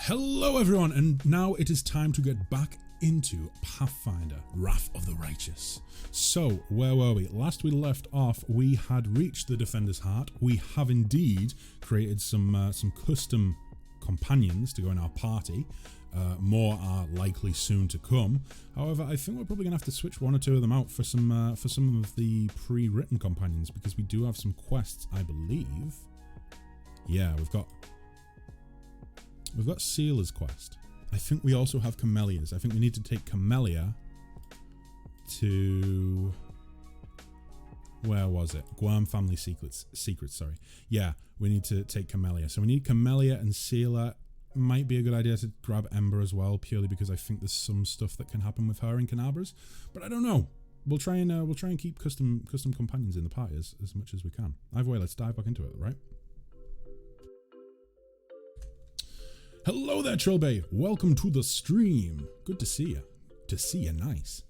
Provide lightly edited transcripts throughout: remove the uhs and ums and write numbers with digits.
Hello everyone, and now it is time to get back into Pathfinder, Wrath of the Righteous. So, where were we? Last we left off, we had reached the Defender's Heart. We have indeed created some custom companions to go in our party. More are likely soon to come. However, I think we're probably going to have to switch one or two of them out for some of the pre-written companions, because we do have some quests, I believe. Yeah, we've got Sealer's quest. I think we also have Camellia's. I think we need to take Camellia to... where was it? Guam Family Secrets, sorry. Yeah, we need to take Camellia. So we need Camellia and Sealer. Might be a good idea to grab Ember as well, purely because I think there's some stuff that can happen with her in Canabras. But I don't know. We'll try and keep custom companions in the party as much as we can. Either way, let's dive back into it, right? Hello there, Trilbay. Welcome to the stream. Good to see you. To see you, nice.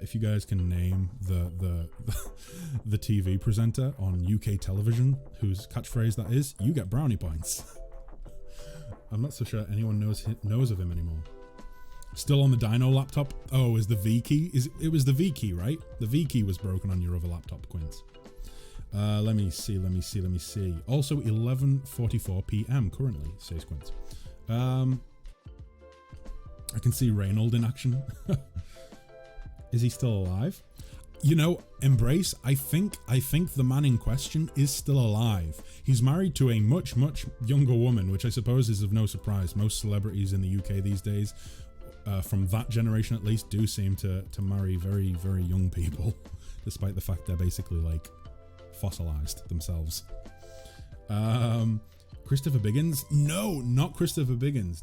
If you guys can name the TV presenter on UK television whose catchphrase that is, you get brownie points. I'm not so sure anyone knows of him anymore. Still on the Dino laptop? Oh, is the V key? It was the V key, right? The V key was broken on your other laptop, Quint. Let me see. Also 11:44 PM currently, says Quint. I can see Reynold in action. Is he still alive? You know, Embrace, I think the man in question is still alive. He's married to a much younger woman, which I suppose is of no surprise. Most celebrities in the UK these days, from that generation at least, do seem to marry very young people, despite the fact they're basically like fossilized themselves. Christopher Biggins? No, not Christopher Biggins.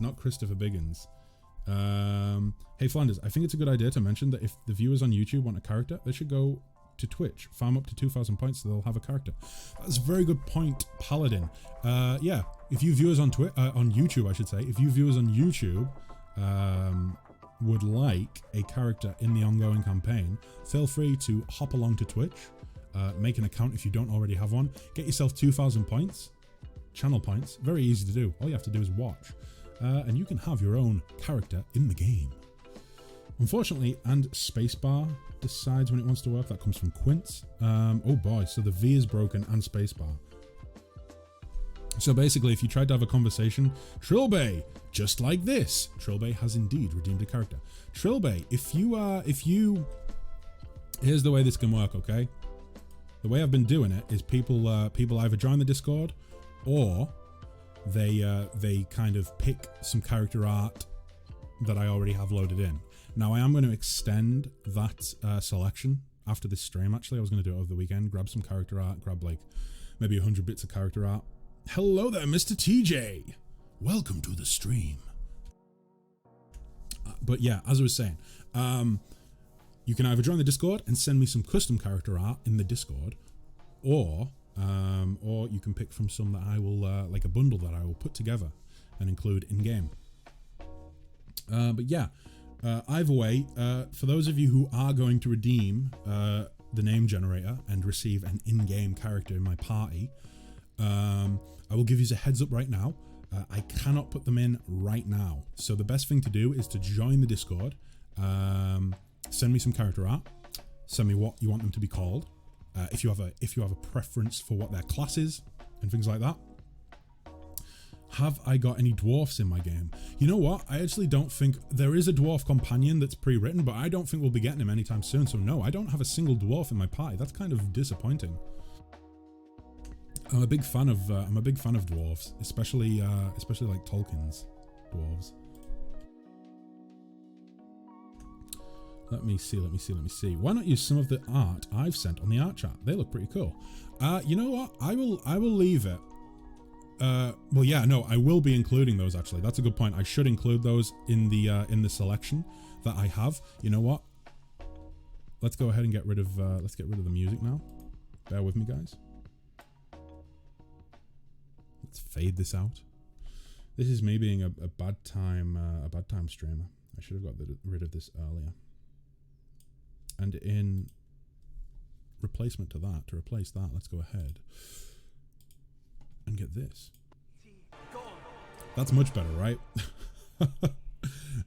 Hey Flanders, I think it's a good idea to mention that if the viewers on YouTube want a character, they should go to Twitch, farm up to 2,000 points so they'll have a character. That's a very good point, Paladin. Yeah, if you viewers on YouTube, I should say, if you viewers on YouTube would like a character in the ongoing campaign, feel free to hop along to Twitch. Make an account if you don't already have one. Get yourself 2,000 points, channel points. Very easy to do. All you have to do is watch, and you can have your own character in the game. Unfortunately, and spacebar decides when it wants to work. That comes from Quint. Oh boy, so the V is broken and spacebar. So basically, if you tried to have a conversation, Trilbay, just like this, Trilbay has indeed redeemed a character. Trilbay, if you, here's the way this can work, okay? The way I've been doing it is people either join the Discord or they kind of pick some character art that I already have loaded in. Now I am going to extend that selection after this stream. Actually, I was going to do it over the weekend. Grab some character art. Grab like maybe 100 bits of character art. Hello there, Mr. TJ. Welcome to the stream. But yeah, as I was saying, you can either join the Discord and send me some custom character art in the Discord, or you can pick from some that I will, like a bundle that I will put together and include in game. But yeah, either way, for those of you who are going to redeem the name generator and receive an in-game character in my party, I will give you a heads up right now. I cannot put them in right now. So the best thing to do is to join the Discord. Send me some character art. Send me what you want them to be called. If you have a preference for what their class is and things like that. Have I got any dwarfs in my game? You know what? I actually don't think there is a dwarf companion that's pre-written, but I don't think we'll be getting him anytime soon. So no, I don't have a single dwarf in my party. That's kind of disappointing. I'm a big fan of dwarves, especially like Tolkien's dwarves. Let me see. Why not use some of the art I've sent on the art chat? They look pretty cool. You know what? I will leave it. Well, yeah, no, I will be including those actually. That's a good point. I should include those in the selection that I have. You know what? Let's go ahead and get rid of the music now. Bear with me, guys. Let's fade this out. This is me being a bad time streamer. I should have got rid of this earlier. And in replacement to that, to replace that, let's go ahead and get this. That's much better, right?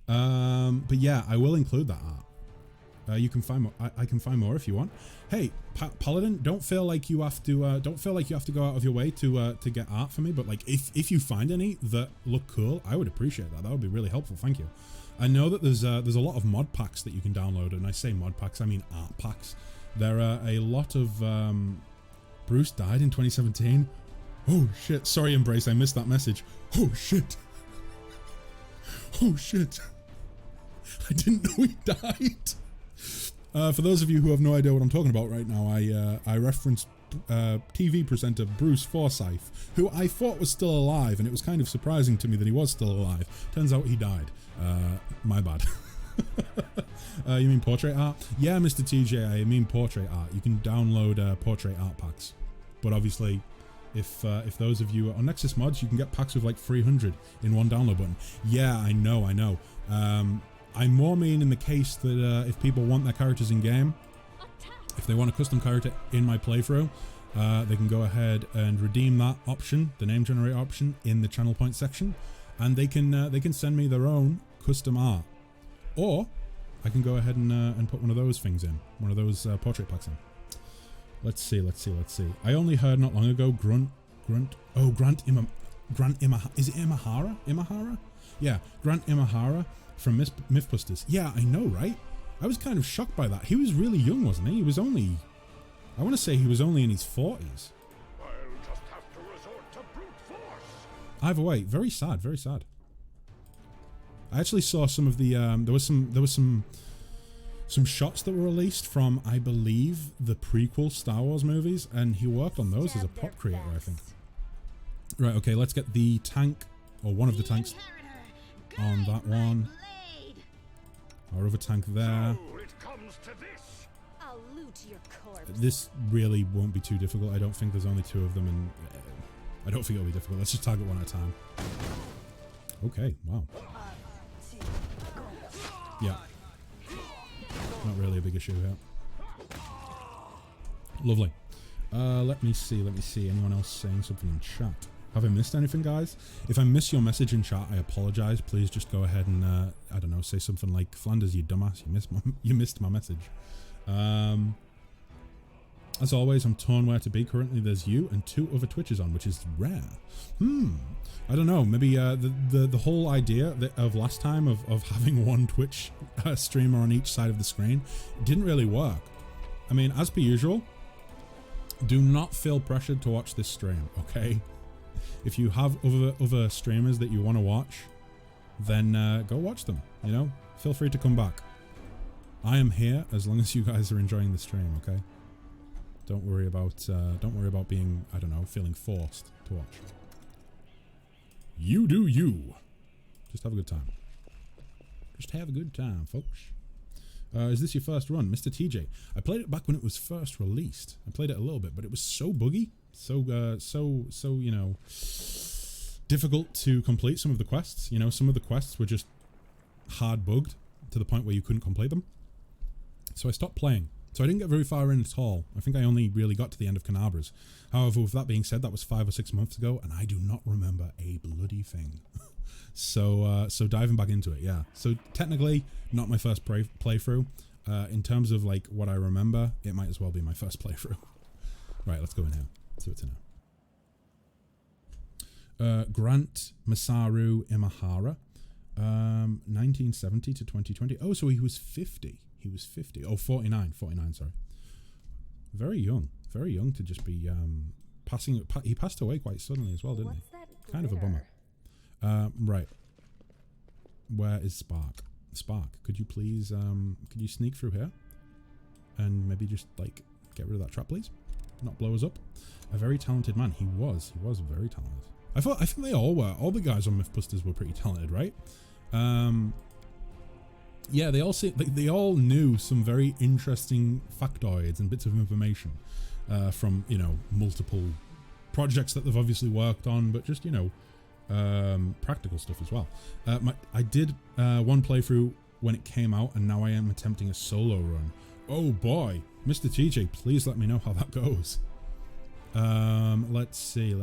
But yeah, I will include that art. You can find more. I can find more if you want. Hey, Paladin, don't feel like you have to. Don't feel like you have to go out of your way to get art for me. But like, if you find any that look cool, I would appreciate that. That would be really helpful. Thank you. I know that there's a lot of mod packs that you can download, and I say mod packs, I mean art packs. There are a lot of. Bruce died in 2017. Oh shit! Sorry, Embrace. I missed that message. Oh shit! Oh shit! I didn't know he died. For those of you who have no idea what I'm talking about right now, I referenced TV presenter Bruce Forsyth, who I thought was still alive, and it was kind of surprising to me that he was still alive. Turns out he died. My bad. You mean portrait art? Yeah, Mr. TJ, I mean portrait art. You can download portrait art packs, but obviously, if those of you are on Nexus Mods, you can get packs with like 300 in one download button. Yeah, I know. I more mean in the case that if people want their characters in game, if they want a custom character in my playthrough, they can go ahead and redeem that option, the name generator option, in the channel point section, and they can send me their own custom art, or I can go ahead and put one of those things in, one of those portrait packs in. Let's see. I only heard not long ago Grant Imahara. Is it Imahara? Imahara? Yeah, Grant Imahara from Mythbusters. Yeah, I know, right? I was kind of shocked by that. He was really young, wasn't he? He was only, I want to say he was only in his 40s. I'll just have to resort to brute force. Either way, very sad, very sad. I actually saw some of the there was some shots that were released from, I believe, the prequel Star Wars movies, and he worked on those as a prop creator, I think. Right, okay, let's get the tank, or one of the tanks on that one. Our other tank there. So it comes to this. I'll loot your corpse. This really won't be too difficult. I don't think there's only 2 of them, and I don't think it'll be difficult. Let's just target one at a time. Okay, wow. Yeah. Not really a big issue here. Lovely. Let me see. Anyone else saying something in chat? Have I missed anything, guys? If I miss your message in chat, I apologize. Please just go ahead and, I don't know, say something like, Flanders, you dumbass, you missed my message. As always, I'm torn where to be. Currently, there's you and 2 other Twitches on, which is rare. I don't know. Maybe the whole idea of last time of having one Twitch streamer on each side of the screen didn't really work. I mean, as per usual, do not feel pressured to watch this stream, okay? If you have other streamers that you want to watch, then go watch them, you know? Feel free to come back. I am here as long as you guys are enjoying the stream, okay? Don't worry about being, I don't know, feeling forced to watch. You do you. Just have a good time. Just have a good time, folks. Is this your first run? Mr. TJ. I played it back when it was first released. I played it a little bit, but it was so buggy. So, you know, difficult to complete some of the quests. You know, some of the quests were just hard bugged to the point where you couldn't complete them. So I stopped playing. So I didn't get very far in at all. I think I only really got to the end of Canabras. However, with that being said, that was 5 or 6 months ago, and I do not remember a bloody thing. So diving back into it, yeah. So technically, not my first playthrough. In terms of like what I remember, it might as well be my first playthrough. Right, let's go in here. See what's in here. Grant Masaru Imahara, 1970 to 2020. Oh, so he was 50. He was 50. Oh, 49, sorry. Very young to just be passing. He passed away quite suddenly as well, didn't he? Kind of a bummer. Right. Where is Spark? Spark, could you please, could you sneak through here? And maybe just, like, get rid of that trap, please? Not blow us up? A very talented man. He was very talented. I think they all were. All the guys on Mythbusters were pretty talented, right? Yeah, they all knew some very interesting factoids and bits of information from, you know, multiple projects that they've obviously worked on, but just, you know, practical stuff as well. I did one playthrough when it came out, and now I am attempting a solo run. Oh boy, Mr. TJ, please let me know how that goes. Let's see.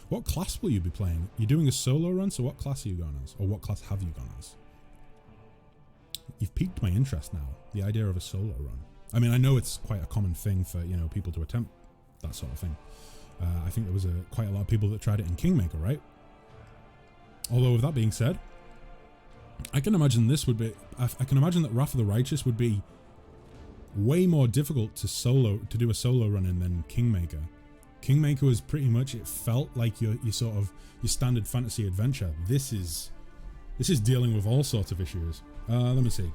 What class will you be playing? You're doing a solo run, so what class are you going as? Or what class have you gone as? You've piqued my interest now, the idea of a solo run. I mean, I know it's quite a common thing for, you know, people to attempt that sort of thing. I think there was quite a lot of people that tried it in Kingmaker, right? Although, with that being said, I can imagine this would be... I can imagine that Wrath of the Righteous would be way more difficult to do a solo run in than Kingmaker. Kingmaker was pretty much, it felt like your sort of your standard fantasy adventure. This is dealing with all sorts of issues. Let me see.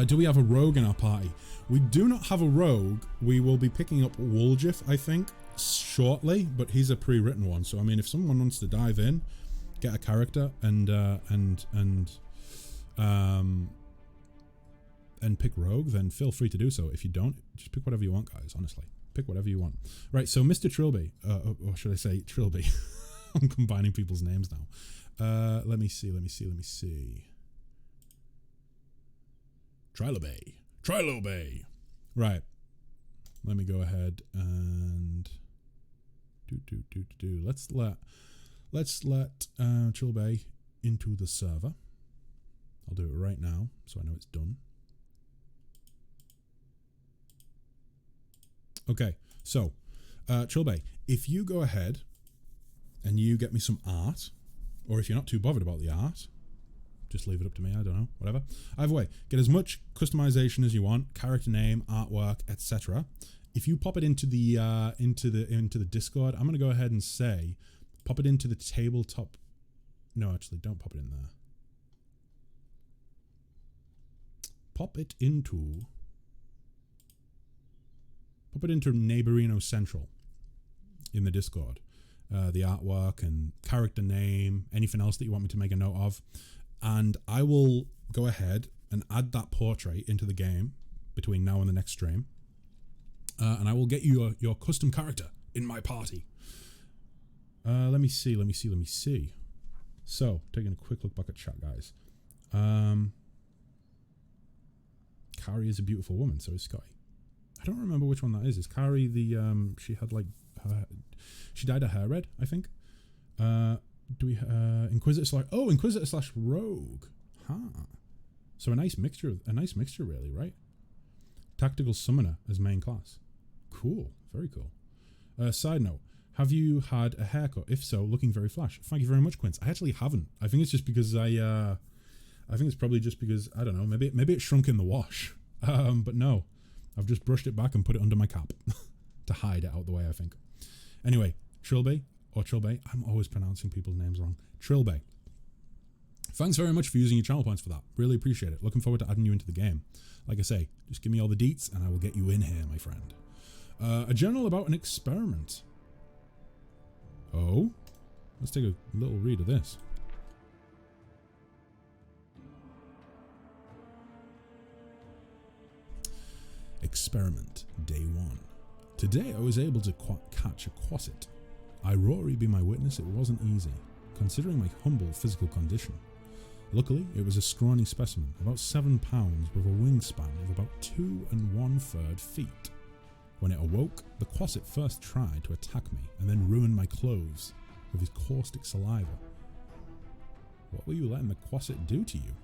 Do we have a rogue in our party? We do not have a rogue. We will be picking up Woljif, I think, shortly, but he's a pre-written one. So I mean, if someone wants to dive in, get a character and pick rogue, then feel free to do so. If you don't, just pick whatever you want, guys. Honestly, pick whatever you want. Right. So Mr. Trilby, or should I say Trilby? I'm combining people's names now. Let me see. Trilobay. Right. Let me go ahead and do. Let's let Trilobay into the server. I'll do it right now, so I know it's done. Okay, so Trilobay, if you go ahead and you get me some art, or if you're not too bothered about the art, just leave it up to me. I don't know, whatever. Either way, get as much customization as you want, character name, artwork, etc. If you pop it into the Discord, I'm gonna go ahead and say, pop it into the tabletop. No, actually, don't pop it in there. Pop it into Neighborino Central in the Discord. The artwork and character name, anything else that you want me to make a note of. And I will go ahead and add that portrait into the game between now and the next stream. And I will get you your custom character in my party. Let me see. So, taking a quick look back at chat, guys. Carrie is a beautiful woman, so is Scotty. I don't remember which one that is. Is Carrie the she had like she dyed her hair red, I think. Do we Inquisitor slash rogue. Huh. So a nice mixture really, right? Tactical summoner as main class. Cool, very cool. Side note, have you had a haircut? If so, looking very flash. Thank you very much, Quince. I actually haven't. I think it's just because I think it's probably just because, I don't know, maybe it shrunk in the wash. But no, I've just brushed it back and put it under my cap to hide it out the way, I think. Anyway, Trilby, I'm always pronouncing people's names wrong. Trilby, thanks very much for using your channel points for that. Really appreciate it. Looking forward to adding you into the game. Like I say, just give me all the deets and I will get you in here, my friend. A journal about an experiment. Oh, let's take a little read of this. Experiment, day 1. Today I was able to catch a quasset. I Rory be my witness, it wasn't easy, considering my humble physical condition. Luckily, it was a scrawny specimen, about 7 pounds with a wingspan of about 2 1/3 feet. When it awoke, the quasset first tried to attack me and then ruin my clothes with his caustic saliva. What were you letting the quasset do to you?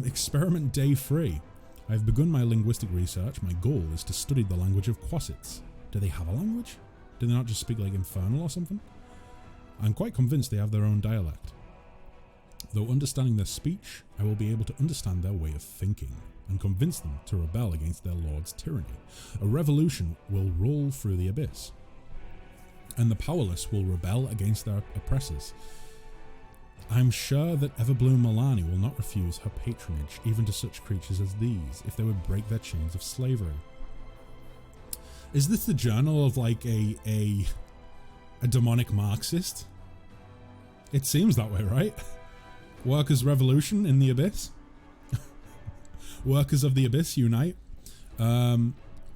Experiment day 3. I've begun my linguistic research. My goal is to study the language of quassets. Do they have a language? Do they not just speak like Infernal or something? I'm quite convinced they have their own dialect. Though understanding their speech, I will be able to understand their way of thinking and convince them to rebel against their lord's tyranny. A revolution will roll through the abyss, and the powerless will rebel against their oppressors. I'm sure that Everbloom Milani will not refuse her patronage even to such creatures as these if they would break their chains of slavery. Is this the journal of like a demonic Marxist? It seems that way, right? Workers' revolution in the abyss? Workers of the abyss unite?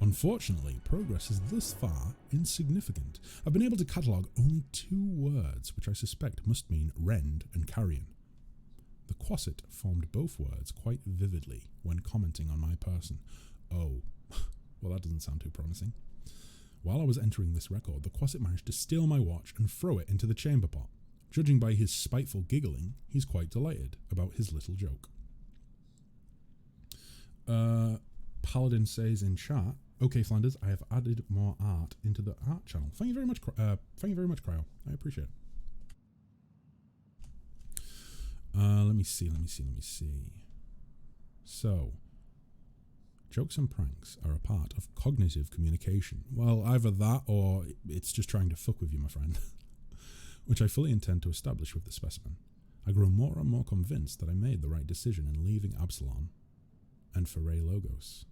Unfortunately, progress is thus far insignificant. I've been able to catalogue only 2 words, which I suspect must mean rend and carrion. The quasset formed both words quite vividly when commenting on my person. Oh, well, that doesn't sound too promising. While I was entering this record, the Quasit managed to steal my watch and throw it into the chamber pot. Judging by his spiteful giggling, he's quite delighted about his little joke. Paladin says in chat, okay, Flanders, I have added more art into the art channel. Thank you very much, Cryo. I appreciate it. Let me see. So, jokes and pranks are a part of cognitive communication. Well, either that or it's just trying to fuck with you, my friend. Which I fully intend to establish with the specimen. I grow more and more convinced that I made the right decision in leaving Absalom and Foray Logos,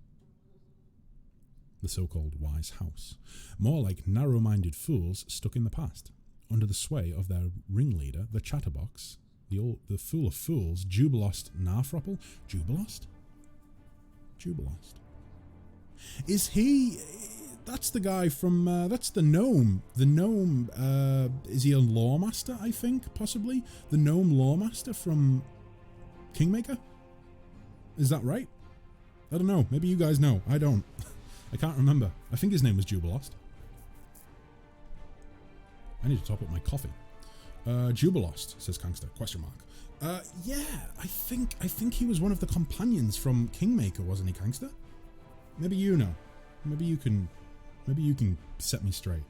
the so-called wise house, more like narrow-minded fools stuck in the past, under the sway of their ringleader, the chatterbox, the fool of fools, Jubilost Narthropple? Jubilost? Is he... That's the guy from... that's the gnome. The gnome... is he a lawmaster, I think, possibly? The gnome lawmaster from Kingmaker? Is that right? I don't know. Maybe you guys know. I don't. I can't remember. I think his name was Jubilost. I need to top up my coffee. Jubilost, says Kangster, question mark. Yeah, I think he was one of the companions from Kingmaker, wasn't he, Kangster? Maybe you know. Maybe you can set me straight.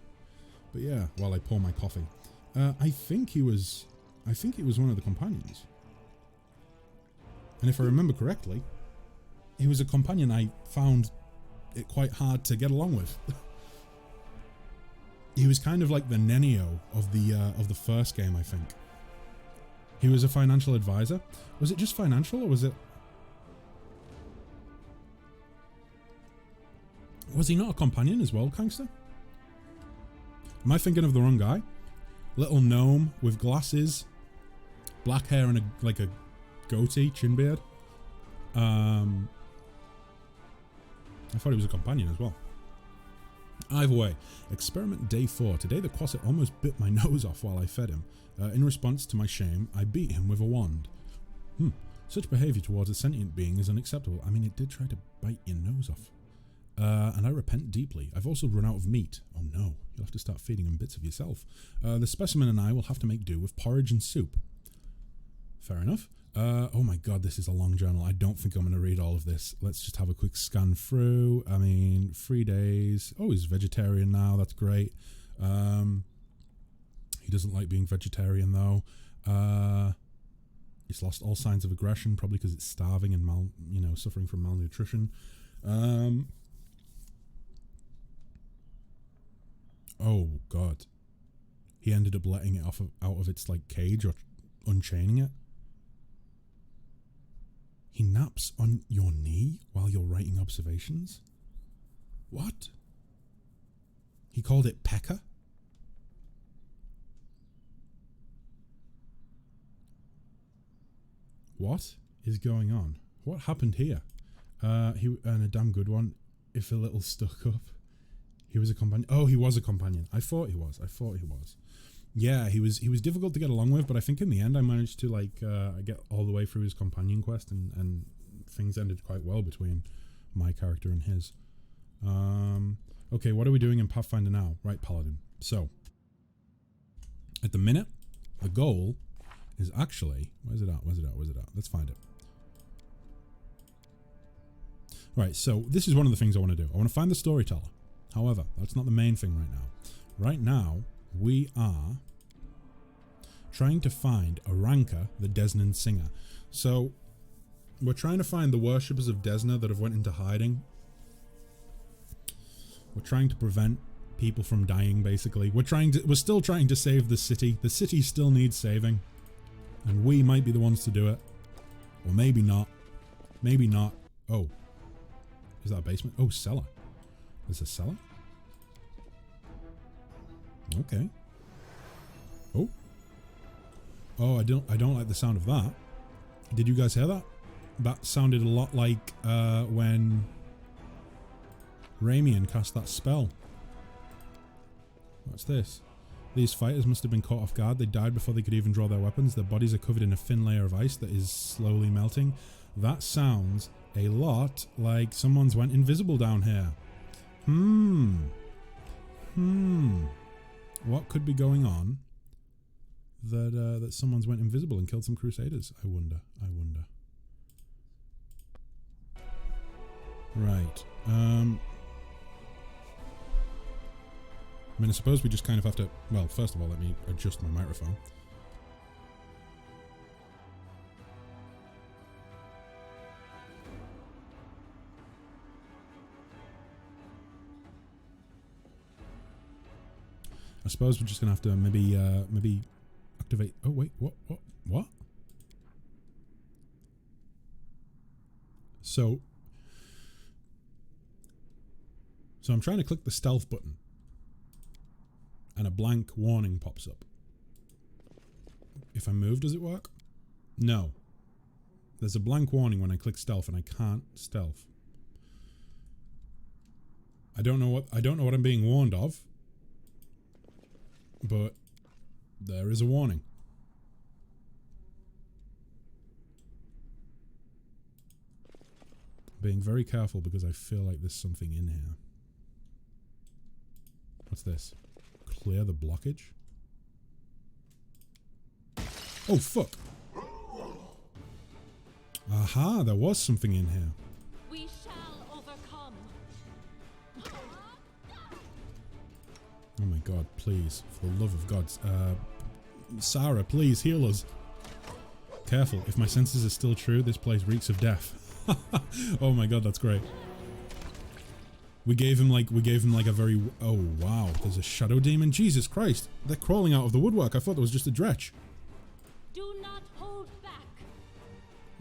But yeah, while I pour my coffee. I think he was one of the companions. And if I remember correctly, he was a companion I found it quite hard to get along with. He was kind of like the Nenio of the first game, I think. He was a financial advisor. Was it just financial, or was it... Was he not a companion as well, Kangster? Am I thinking of the wrong guy? Little gnome with glasses, black hair and a goatee, chin beard. I thought he was a companion as well. Either way, experiment day 4. Today the Quasit almost bit my nose off while I fed him. In response to my shame, I beat him with a wand. Such behaviour towards a sentient being is unacceptable. I mean, it did try to bite your nose off. And I repent deeply. I've also run out of meat. Oh no, you'll have to start feeding him bits of yourself. The specimen and I will have to make do with porridge and soup. Fair enough. Oh my god, this is a long journal. I don't think I'm going to read all of this. Let's just have a quick scan through. I mean, 3 days. Oh, he's vegetarian now. That's great. He doesn't like being vegetarian though. He's lost all signs of aggression, probably because it's starving and suffering from malnutrition. Oh god. He ended up letting it out of its cage or unchaining it. He naps on your knee while you're writing observations? What? He called it Pecker? What is going on? What happened here? And a damn good one. If a little stuck up. He was a companion. Oh, he was a companion. I thought he was. Yeah, he was difficult to get along with, but I think in the end I managed to get all the way through his companion quest, and things ended quite well between my character and his. Okay, what are we doing in Pathfinder now? Right, Paladin. So, at the minute, the goal is actually... Where's it at? Let's find it. Right, so this is one of the things I want to do. I want to find the storyteller. However, that's not the main thing right now. Right now, we are trying to find a ranker, the Desnan Singer. So, we're trying to find the worshippers of Desna that have went into hiding. We're trying to prevent people from dying, basically. We're still trying to save the city. The city still needs saving. And we might be the ones to do it. Or maybe not. Maybe not. Oh. Is that a basement? Oh, cellar. There's a cellar? Okay. Oh. Oh, I don't like the sound of that. Did you guys hear that? That sounded a lot like when Ramian cast that spell. What's this? These fighters must have been caught off guard. They died before they could even draw their weapons. Their bodies are covered in a thin layer of ice that is slowly melting. That sounds a lot like someone's went invisible down here. What could be going on that someone's went invisible and killed some crusaders? I wonder. Right. I mean, I suppose we just kind of have to... Well, first of all, let me adjust my microphone. I suppose we're just gonna have to maybe activate... Oh, wait, what? So I'm trying to click the stealth button and a blank warning pops up. If I move, does it work? No. There's a blank warning when I click stealth and I can't stealth. I don't know what I'm being warned of, but there is a warning. Being very careful because I feel like there's something in here. What's this? Clear the blockage? Oh, fuck! Aha, there was something in here. We shall overcome. Oh my god, please. For the love of God. Sarah, please heal us. Careful, if my senses are still true, this place reeks of death. Oh my god, that's great. We gave him like a very... Oh wow, there's a shadow demon. Jesus Christ, they're crawling out of the woodwork. I thought there was just a dretch. Do not hold back.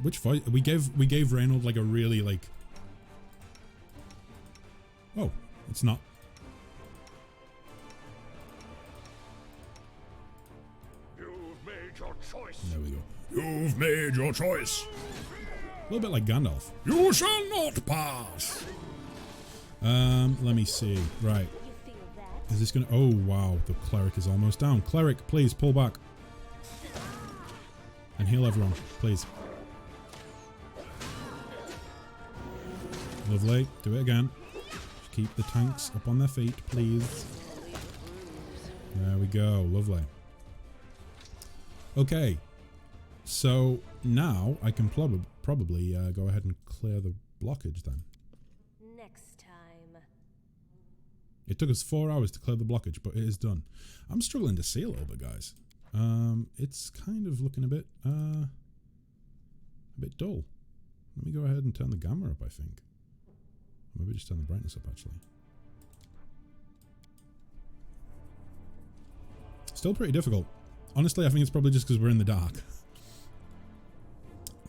Which voice? We gave Reynold like a really like... Oh, it's not. You've made your choice. There we go. You've made your choice. A little bit like Gandalf. You shall not pass. Let me see. Right. You feel that? Is this gonna... Oh, wow. The cleric is almost down. Cleric, please, pull back. And heal everyone, please. Lovely. Do it again. Just keep the tanks up on their feet, please. There we go. Lovely. Okay. So, now I can probably go ahead and clear the blockage then. Next time. It took us 4 hours to clear the blockage, but it is done. I'm struggling to see a little bit, guys. It's kind of looking a bit dull. Let me go ahead and turn the gamma up, I think. Maybe just turn the brightness up, actually. Still pretty difficult. Honestly, I think it's probably just because we're in the dark.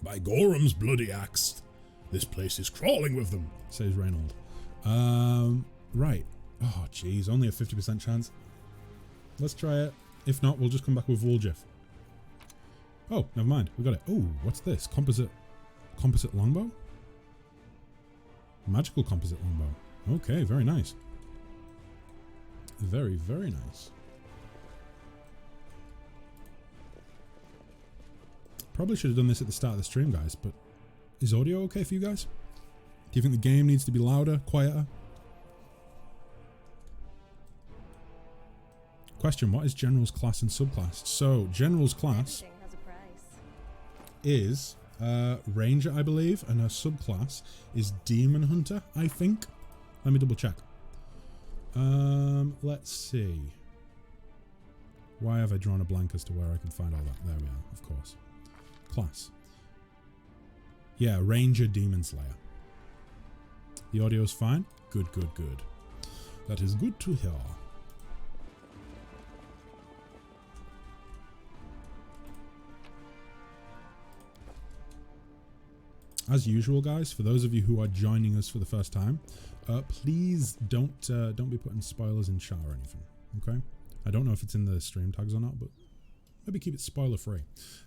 By Gorham's bloody axe, this place is crawling with them, says Reynold. Right. Oh, jeez, only a 50% chance. Let's try it. If not, we'll just come back with Wooljiff. Oh, never mind. We got it. Oh, what's this? Composite longbow? Magical composite longbow. Okay, very nice. Very, very nice. Probably should have done this at the start of the stream, guys, but is audio okay for you guys? Do you think the game needs to be louder, quieter? Question, what is General's class and subclass? So, General's class Everything has a price. is Ranger, I believe, and her subclass is Demon Hunter, I think. Let me double check. Let's see. Why have I drawn a blank as to where I can find all that? There we are, of course. Class. Yeah, Ranger Demon Slayer. The audio's fine? Good, good, good. That is good to hear. As usual, guys, for those of you who are joining us for the first time, please don't be putting spoilers in chat or anything, okay? I don't know if it's in the stream tags or not, but maybe keep it spoiler free.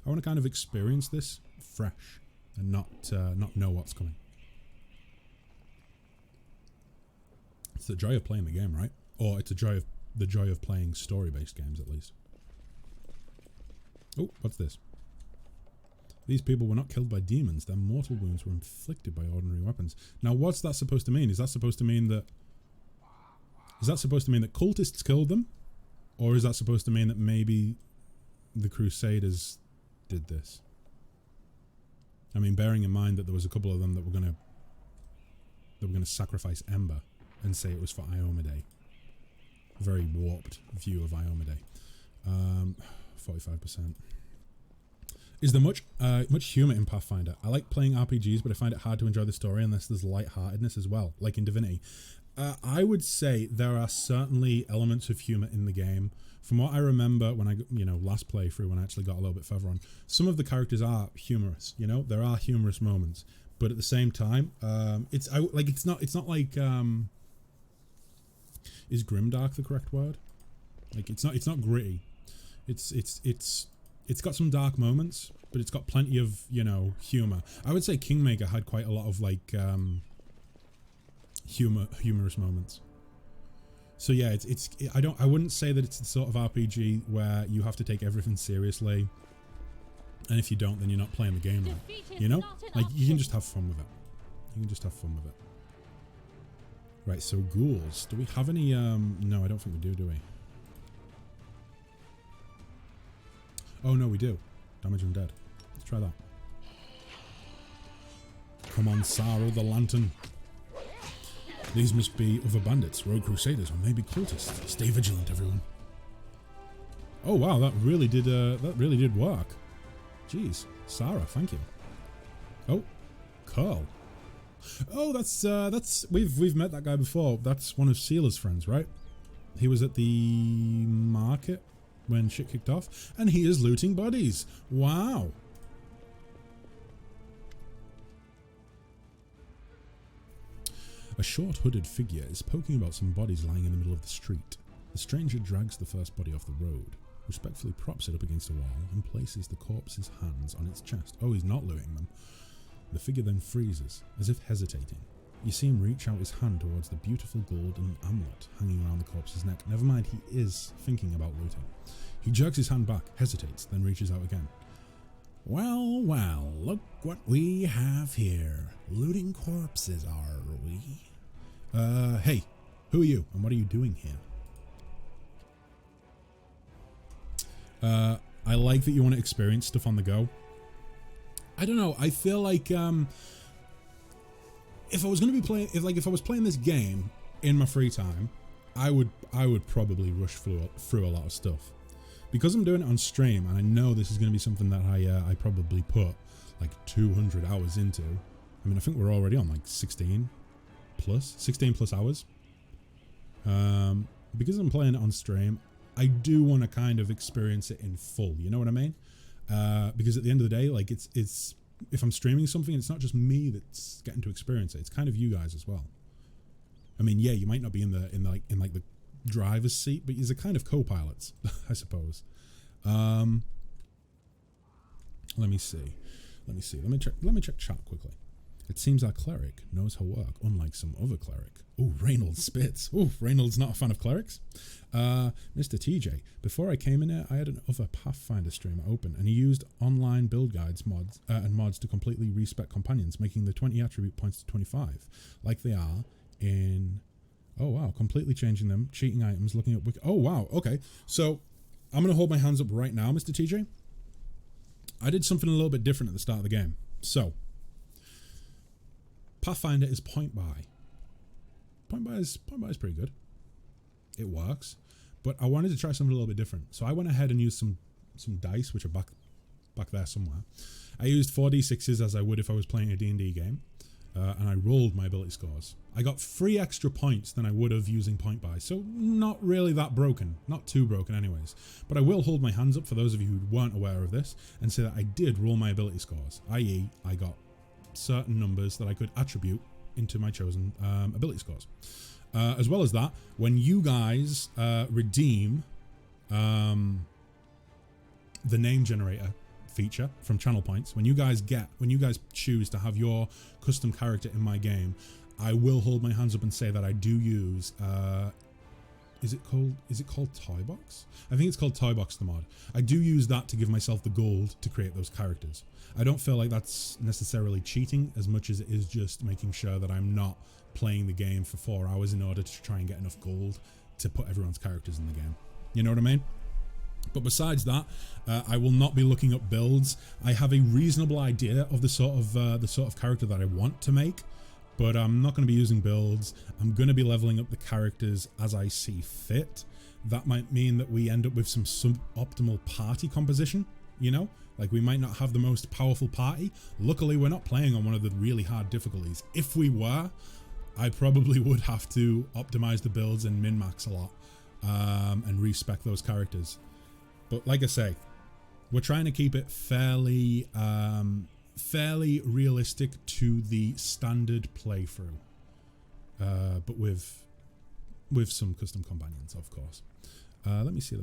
I want to kind of experience this fresh and not know what's coming. It's the joy of playing the game, right? Or it's the joy of playing story-based games, at least. Oh, what's this? These people were not killed by demons. Their mortal wounds were inflicted by ordinary weapons. Now, what's that supposed to mean? Is that supposed to mean that Is that supposed to mean that cultists killed them? Or is that supposed to mean that maybe the Crusaders did this? I mean, bearing in mind that there was a couple of them that were gonna sacrifice Ember and say it was for Iomedae. Very warped view of Iomedae. 45%. Is there much humour in Pathfinder? I like playing RPGs, but I find it hard to enjoy the story unless there's lightheartedness as well, like in Divinity. I would say there are certainly elements of humour in the game. From what I remember when I, last playthrough, when I actually got a little bit further on, some of the characters are humorous. There are humorous moments, but at the same time, it's not like is grimdark the correct word? Like it's not gritty. It's got some dark moments, but it's got plenty of humor. I would say Kingmaker had quite a lot of like humorous moments. So yeah, I wouldn't say that it's the sort of RPG where you have to take everything seriously, and if you don't, then you're not playing the game right. Like you can just have fun with it. Right, so ghouls. Do we have any no, I don't think we do we? Oh no, we do. Damage undead. Let's try that. Come on, Sarah the Lantern. These must be other bandits, rogue crusaders, or maybe cultists. Stay vigilant, everyone. Oh wow, that really did work. Jeez, Sarah, thank you. Oh, Curl. Oh, that's we've met that guy before. That's one of Sealer's friends, right? He was at the market when shit kicked off, and he is looting bodies. Wow. A short hooded figure is poking about some bodies lying in the middle of the street. The stranger drags the first body off the road, respectfully props it up against a wall, and places the corpse's hands on its chest. Oh, he's not looting them. The figure then freezes, as if hesitating. You see him reach out his hand towards the beautiful golden amulet hanging around the corpse's neck. Never mind, he is thinking about looting. He jerks his hand back, hesitates, then reaches out again. Well, well, look what we have here. Looting corpses, are we? Hey, who are you, and what are you doing here? I like that you want to experience stuff on the go. I don't know, I feel like, if I was going to be playing, if I was playing this game in my free time, I would probably rush through a lot of stuff. Because I'm doing it on stream, and I know this is going to be something that I probably put like 200 hours into. I mean, I think we're already on like 16 plus hours. Because I'm playing it on stream, I do want to kind of experience it in full. You know what I mean? Because at the end of the day, like it's if I'm streaming something, it's not just me that's getting to experience it. It's kind of you guys as well. I mean, yeah, you might not be in the driver's seat, but you're kind of co-pilots, I suppose. Let me see. Let me check chat quickly. It seems our cleric knows her work, unlike some other cleric. Oh, Reynolds spits. Oh, Reynolds not a fan of clerics. Mr. TJ, before I came in here, I had another Pathfinder streamer open, and he used online build guides and mods to completely respec companions, making the 20 attribute points to 25, like they are in... Oh, wow, completely changing them, cheating items, looking at... Oh, wow, okay. So, I'm going to hold my hands up right now, Mr. TJ. I did something a little bit different at the start of the game. So, Pathfinder is point buy. Point buy is pretty good. It works. But I wanted to try something a little bit different. So I went ahead and used some dice, which are back there somewhere. I used 4d6s as I would if I was playing a D&D game. And I rolled my ability scores. I got 3 extra points than I would have using point buy. So not really that broken. Not too broken anyways. But I will hold my hands up for those of you who weren't aware of this and say that I did roll my ability scores. I.e. I got certain numbers that I could attribute into my chosen ability scores. As well as that, when you guys redeem the name generator feature from channel points, when you guys choose to have your custom character in my game, I will hold my hands up and say that I do use is it called Toybox? I think it's called Toybox the mod. I do use that to give myself the gold to create those characters. I don't feel like that's necessarily cheating as much as it is just making sure that I'm not playing the game for 4 hours in order to try and get enough gold to put everyone's characters in the game. You know what I mean? But besides that, I will not be looking up builds. I have a reasonable idea of the sort of character that I want to make, but I'm not going to be using builds. I'm going to be leveling up the characters as I see fit. That might mean that we end up with some suboptimal party composition, you know? Like, we might not have the most powerful party. Luckily, we're not playing on one of the really hard difficulties. If we were, I probably would have to optimize the builds and min-max a lot, and respec those characters. But like I say, we're trying to keep it fairly realistic to the standard playthrough, but with some custom companions, of course. Let me see.